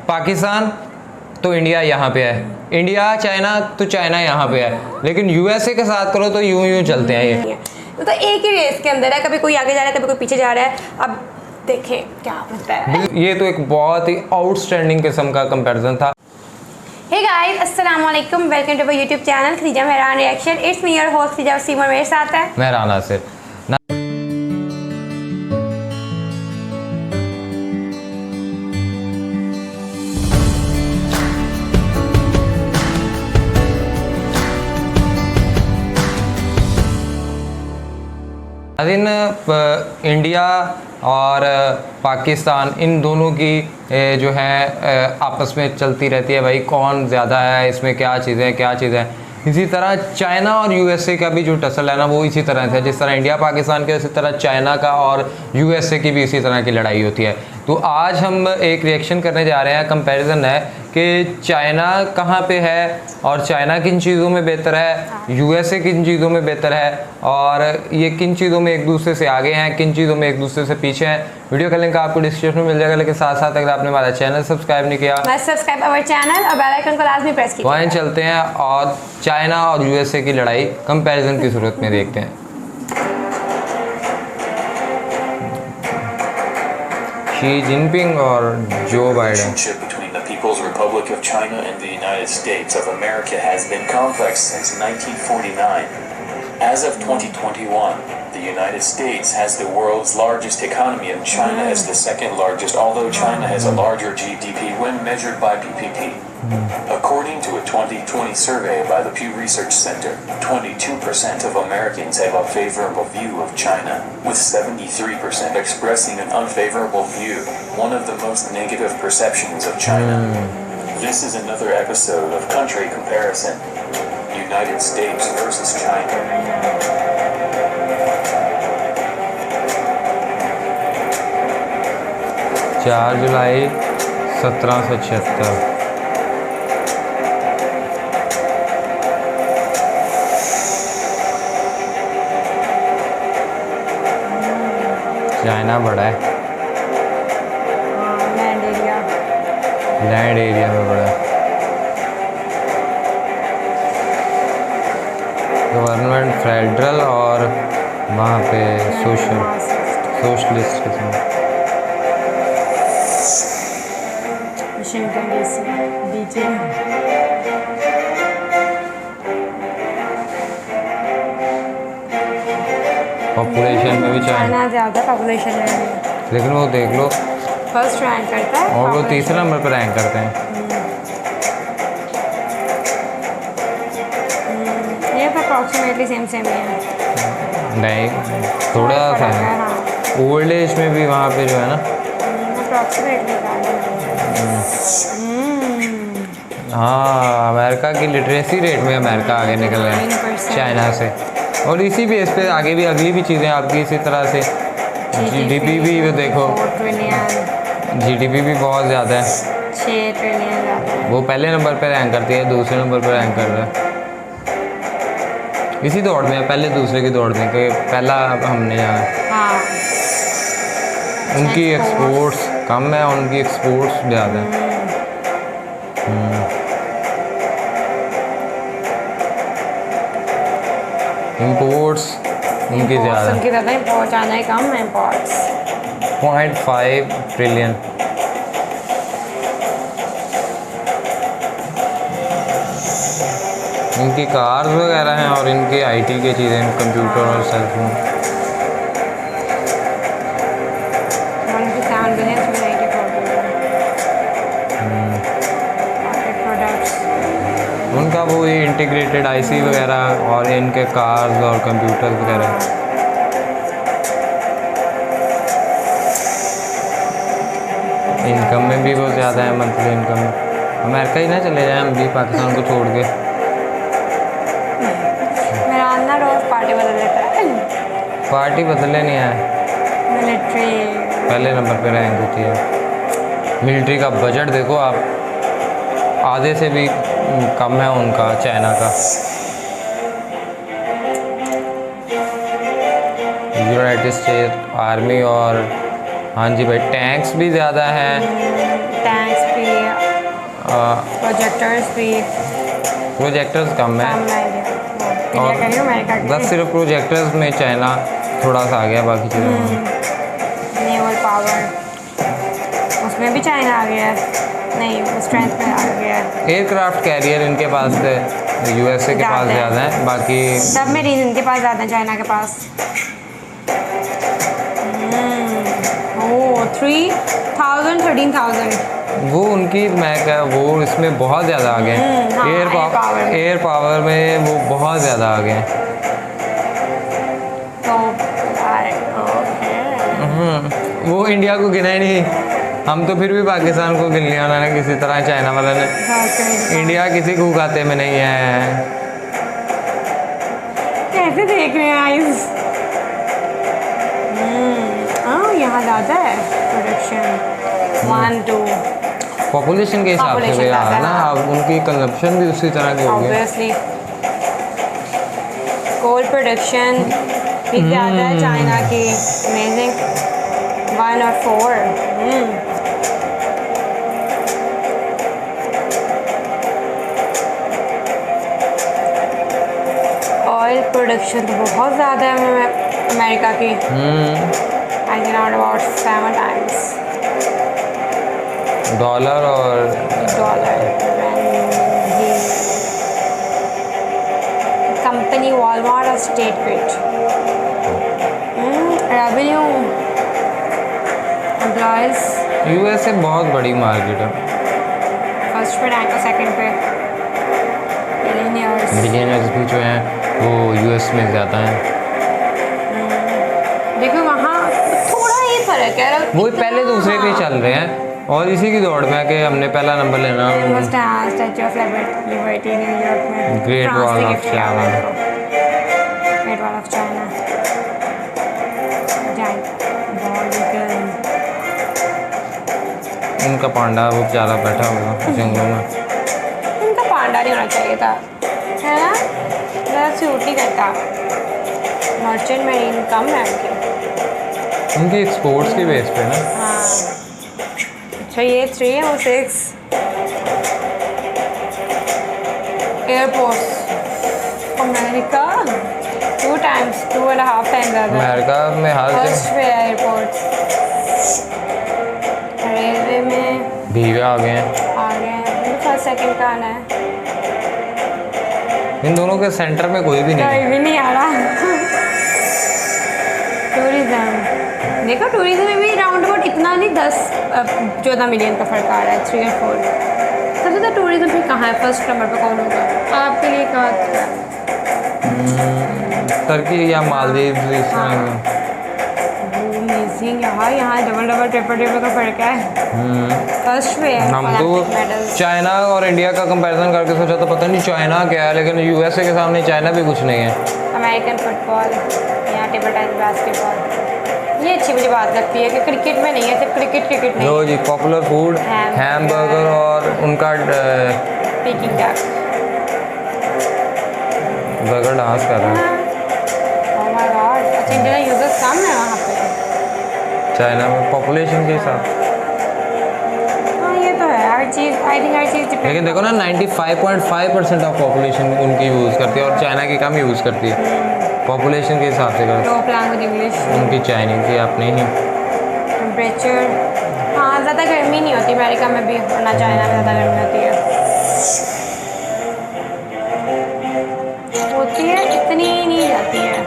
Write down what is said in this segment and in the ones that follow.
पाकिस्तान तो इंडिया यहाँ पे है, इंडिया चाइना तो चाइना यहाँ पे है, लेकिन यूएसए के साथ करो तो यूं चलते हैं ये। तो एक ही रेस के अंदर है, कभी कोई आगे जा रहा है कभी कोई पीछे जा रहा है। अब देखें क्या होता है। ये तो एक बहुत ही आउटस्टैंडिंग किस्म का कंपैरिजन था। हे गाइस, अस्सलाम वालेकुम, welcome to my YouTube channel Khadija Mehran reaction. It's me your host Khadija Waseem, मेरे साथ है मेहरान नासिर। इंडिया और पाकिस्तान इन दोनों की जो है आपस में चलती रहती है भाई, कौन ज़्यादा है, इसमें क्या चीज़ है। इसी तरह चाइना और यूएसए का भी जो टसल है ना, वो इसी तरह से, जिस तरह इंडिया पाकिस्तान के, उसी तरह चाइना का और यूएसए की भी इसी तरह की लड़ाई होती है। तो आज हम एक रिएक्शन करने जा रहे हैं, कंपैरिजन है कि चाइना कहाँ पे है और चाइना किन चीज़ों में बेहतर है, यूएसए किन चीज़ों में बेहतर है, और ये किन चीज़ों में एक दूसरे से आगे हैं, किन चीज़ों में एक दूसरे से पीछे हैं। वीडियो का लिंक आपको डिस्क्रिप्शन में मिल जाएगा, लेकिन साथ साथ अगर आपने हमारा चैनल सब्सक्राइब नहीं किया, सब्सक्राइब अवर चैनल और बेल आइकन को लाजमी प्रेस कीजिए। वहीं चलते हैं और चाइना और यूएसए की लड़ाई कंपैरिजन की सूरत में देखते हैं। शी जिनपिंग और Joe Biden. People's Republic of China and the United States of America has been complex since 1949. As of 2021, the United States has the world's largest economy and China is the second largest, although China has a larger GDP when measured by PPP. According to a 2020 survey by the Pew Research Center, 22% of Americans have a favorable view of China, with 73% expressing an unfavorable view, one of the most negative perceptions of China. This is another episode of Country Comparison, United States versus China. 4 July 1776। China बड़ा है, land area में बड़ा है। Government federal और वहाँ पे socialist किस्म। Population में भी चाइना ज़्यादा पॉपुलेशन है, लेकिन वो देख लो फर्स्ट रैंक करता है और वो तीसरे नंबर पर रैंक करते हैं। ये तो अप्रॉक्सीमेटली सेम ही है, नहीं थोड़ा सा है। ओल्ड एज में भी वहाँ पे जो है ना अप्रॉक्सीमेटली। हाँ, अमेरिका की लिटरेसी रेट में अमेरिका आगे निकल रहा है चाइना से, और इसी बेस पे आगे भी अगली भी चीज़ें आपकी इसी तरह से। जीडीपी भी वो देखो, जीडीपी भी बहुत ज़्यादा है, 6 ट्रिलियन। वो पहले नंबर पर रैंक करती है, दूसरे नंबर पर रैंक कर रहा है। इसी दौड़ में है, पहले दूसरे की दौड़ में, क्योंकि पहला हमने जाना है। हाँ। उनकी एक्सपोर्ट्स कम है, उनकी एक्सपोर्ट्स ज़्यादा है। इंपोर्ट्स उनकी ज़्यादा, उनकी ज़्यादा, इंपोर्ट आना है कम, इंपोर्ट्स 0.5 ट्रिलियन। इनकी कार्स वगैरह हैं और इनकी आईटी की चीज़ें, कंप्यूटर और सेलफोन। उनका वो ये इंटीग्रेटेड आईसी वगैरह और इनके कार्स और कंप्यूटर वगैरह। इनकम में भी बहुत ज़्यादा है, मंथली इनकम। अमेरिका ही ना चले जाए हम भी, पाकिस्तान को छोड़ के। मेरा अन्ना रोज़ पार्टी बदल लेता है। पार्टी बदलने नहीं है, मिलिट्री पहले नंबर पे रैंक होती है। मिलिट्री का बजट देखो आप, आधे से भी कम है उनका, चाइना का। यूनाइटेड स्टेट आर्मी और हाँ जी भाई टैंक्स भी ज़्यादा हैं, टैंक्स भी प्रोजेक्टर्स भी प्रोजेक्टर्स कम है, कम है इंडिया और का नहीं, अमेरिका के। बस सिर्फ प्रोजेक्टर्स में चाइना थोड़ा सा आ गया, बाकी चीज़ों में नेवल पावर उसमें भी चाइना आ गया है, नहीं वो स्ट्रेंथ में आ गया है। एयरक्राफ्ट कैरियर इनके पास थे, यूएसए के पास ज़्यादा है, बाकी सब में रीजन के पास ज़्यादा है, चाइना के पास। ओह 3,000 13,000 वो उनकी मैं क्या वो इसमें बहुत ज़्यादा आ गए हैं। हाँ, एयर पावर में वो बहुत ज़्यादा आ गए हैं। तो ओके वो इंडिया को गिना ही नहीं, हम तो फिर भी पाकिस्तान को गिन लिया उन्होंने किसी तरह, चाइना वाले ने। इंडिया किसी को खाते में नहीं है। कैसे देख रहे हैं आइस? यहाँ ज़्यादा है प्रोडक्शन 1 2 पॉपुलेशन के हिसाब से Population भी ज़्यादा है ना, है। अब उनकी कंजप्शन भी उसी तरह की होगी। ऑब्वियसली कोल प्रोडक्शन भी ज़्यादा है चाइना की। अमेजिंग 1 और 4 ऑयल प्रोडक्शन तो बहुत ज़्यादा है अमेरिका की। I think about 7 times dollar और डॉलर। कंपनी वॉलमार्ट और state grid revenue employees USA बहुत बड़ी मार्केट है। फर्स्ट पे रैंक और सेकंड पे बिलियनर्स भी जो हैं वो यूएस में ज़्यादा हैं। देखो वहाँ थोड़ा ही फर्क है। वो पहले दूसरे पे चल रहे हैं और इसी की दौड़ में है कि हमने पहला नंबर लेना। स्टैच्यू ऑफ लिबर्टी न्यूयॉर्क में, ग्रेट फ्रांस वॉल ने ऑफ गिफ्ट किया चाइना। उसको। ग्रेट वॉल ऑफ चाइना उनका पांडा वो बेचारा बैठा हुआ जंगलों में। उनका पांडा नहीं होना चाहिए था, है ना? ज़रा सूट नहीं करता। मर्चेंट मरीन कम है उनकी। उनकी एक्सपोर्ट्स की बेस पे ना। हाँ अच्छा ये 3 है वो 6 एयरपोर्ट्स अमेरिका 2 टाइम्स 2.5 टाइम्स ज़्यादा। अमेरिका में हर फर्स्ट पे एयरपोर्ट्स। रेलवे में भीवे आ गए हैं। आ गए हैं, फर्स्ट सेकंड का आना है। इन दोनों के सेंटर में कोई भी नहीं है। कोई भी नहीं आ रहा। टूरिज्म देखो, टूरिज्म में भी राउंड अबाउट इतना नहीं 10-14 मिलियन का फर्क आ रहा है। 3 और 4 सबसे ज़्यादा टूरिज्म फिर कहाँ है? फर्स्ट नंबर पे कौन होगा आपके लिए? कहाँ टर्की या मालदीव इस तरह के। अमेजिंग यहाँ डबल ट्रिपल का फर्क है। फर्स्ट पे है हम तो ओलंपिक मेडल्स। चाइना और इंडिया का कंपैरिजन करके सोचा तो पता नहीं चाइना क्या है, लेकिन यूएसए के सामने चाइना भी कुछ नहीं है। अमेरिकन फुटबॉल, यहाँ टेबल टेनिस, बास्केटबॉल। ये अच्छी मुझे बात लगती है कि क्रिकेट में नहीं है, सिर्फ क्रिकेट नहीं। जो जी पॉपुलर फूड हैमबर्गर और उनका पीकिंग डक बर्गर डांस कर रहा है। Oh my God. अच्छा इंडियन यूजर्स कम है वहाँ पे। चाइना में पॉपुलेशन के हिसाब। हाँ ये तो है, हर चीज़ आई थिंक हर चीज़ लेकिन देखो ना 95.5% ऑफ पॉपुलेशन उनकी यूज़ करती है और चाइना की कम यूज़ करती है पॉपुलेशन के हिसाब से। Top language English. उनकी चाइनीज की अपनी ही। टेम्परेचर हाँ ज़्यादा गर्मी नहीं होती अमेरिका में भी, वरना चाइना में ज़्यादा गर्मी होती है। इतनी नहीं जाती है।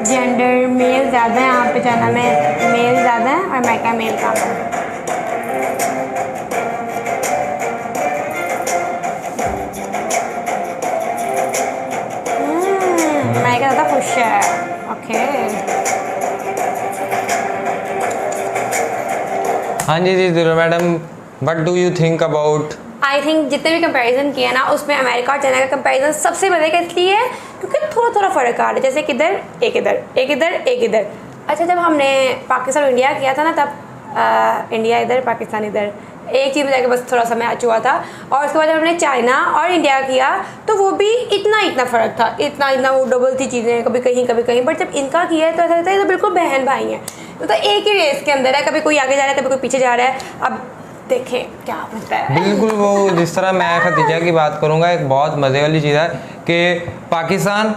जेंडर मेल ज़्यादा है यहाँ पे, चाइना में मेल ज़्यादा है और अमेरिका मेल कम है। अमेरिका ज़्यादा खुश है। ओके हाँ जी जी जरूर madam, what do you think about? I think जितने भी कंपैरिजन किया ना उसमें अमेरिका और चाइना का कंपैरिजन सबसे बढ़िया इसलिए है क्योंकि थोड़ा थोड़ा फ़र्क आ रहा है। जैसे किधर एक इधर, एक इधर, एक इधर। अच्छा जब हमने पाकिस्तान और इंडिया किया था ना तब इंडिया इधर पाकिस्तान इधर एक चीज़ में जाके बस थोड़ा सा मैच हुआ था। और उसके बाद जब हमने चाइना और इंडिया किया तो वो भी इतना फ़र्क था, इतना वो डबल थी चीज़ें, कभी कहीं। बट जब इनका किया है तो ऐसा लगता है तो बिल्कुल बहन भाई हैं। तो एक ही रेस के अंदर है, कभी कोई आगे जा रहा है कभी कोई पीछे जा रहा है। अब देखें क्या बनता है। बिल्कुल, वो जिस तरह मैं खदीजा की बात करूँगा, एक बहुत मज़े वाली चीज़ है कि पाकिस्तान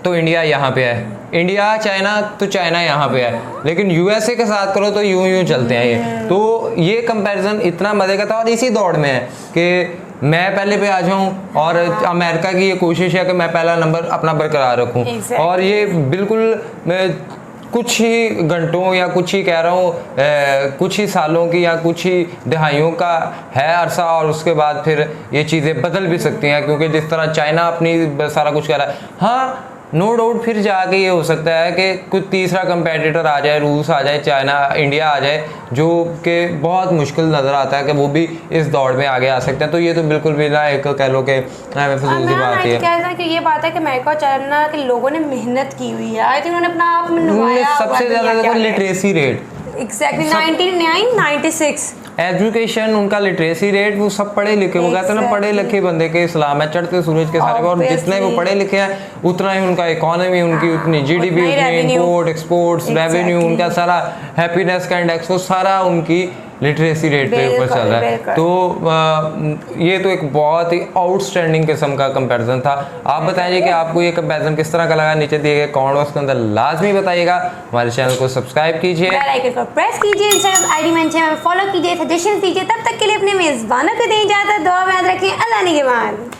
तो इंडिया यहाँ पे है, इंडिया चाइना तो चाइना यहाँ पे है, लेकिन यूएसए के साथ करो तो यूं चलते हैं ये। तो ये कंपैरिजन इतना मज़े का था और इसी दौड़ में है कि मैं पहले पे आ जाऊं और अमेरिका की ये कोशिश है कि मैं पहला नंबर अपना बरकरार रखूं। Exactly. और ये बिल्कुल मैं कुछ ही घंटों या कुछ ही कह रहा हूँ कुछ ही सालों की या कुछ ही दहाइयों का है अरसा, और उसके बाद फिर ये चीज़ें बदल भी सकती हैं, क्योंकि जिस तरह चाइना अपनी सारा कुछ कर रहा है, हाँ नो डाउट फिर जाके ये हो सकता है कि कुछ तीसरा कंपेटिटर आ जाए, रूस आ जाए, चाइना, इंडिया आ जाए, जो कि बहुत मुश्किल नज़र आता है कि वो भी इस दौड़ में आगे आ सकते हैं। तो ये तो बिल्कुल भी ना एक कह लो कि फजूल सी बात है। क्या है कि ये बात है कि अमेरिका और चाइना के लोगों ने मेहनत की हुई है, आई थिंक उन्होंने अपना आप मनवाया। सबसे ज़्यादा देखो लिटरेसी रेट, एग्जैक्टली 99-96 एजुकेशन, उनका लिटरेसी रेट, वो सब पढ़े लिखे, वो कहते हैं ना पढ़े लिखे बंदे के इस्लाम है, चढ़ते सूरज के सारे, और जितने वो पढ़े लिखे हैं उतना ही उनका इकोनॉमी, उनकी उतनी जीडीपी, उतनी इंपोर्ट एक्सपोर्ट्स रेवेन्यू, उनका सारा हैप्पीनेस का इंडेक्स, वो सारा उनकी लिटरेसी रेट पे ऊपर चल रहा है। तो ये तो एक बहुत ही आउटस्टैंडिंग किस्म का कंपैरिजन था। आप बताइए कि आपको ये कंपैरिजन किस तरह का लगा, नीचे दिए गए कमेंट बॉक्स के अंदर लाजमी बताइएगा। हमारे चैनल को सब्सक्राइब कीजिए, बेल आइकन को प्रेस कीजिए, इंस्टाग्राम आईडी में फॉलो कीजिए, सजेशन दीजिए। तब तक के लिए अपने मेजबानों को दें इजाजत, दुआ में याद रखें, अल्लाह निगहबान।